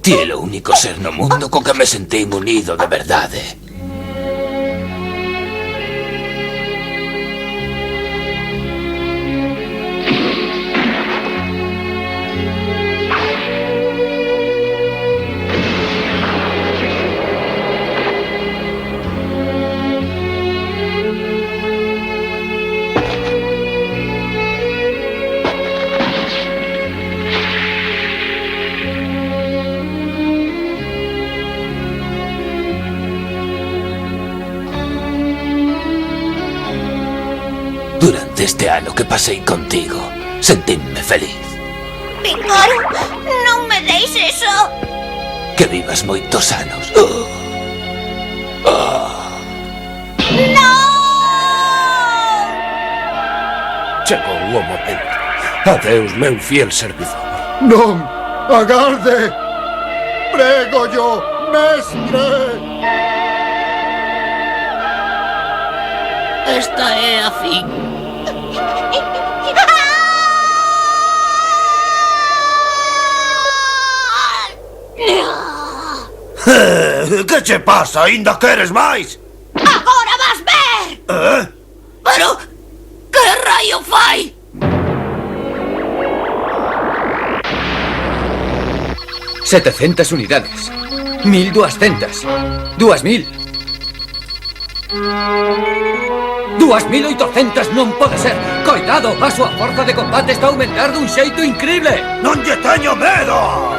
Ti é o único ser no mundo co que me sentín unido de verdade. Durante este ano que pasei contigo, sentínme feliz. Picaro, non me deixes só. Que vivas moitos anos. Non! Chegou o momento. Adeus, meu fiel servidor. Non, agarde! Prego yo, mestre! Esta é a fin. Que che pasa? Ainda queres máis? Agora vas ver! Pero, que raio fai? ¡700 unidades! 1.200! 2.000! 2.800 non pode ser! Coitado, a súa forza de combate está a aumentar dun xeito incrible! Non lle teño medo!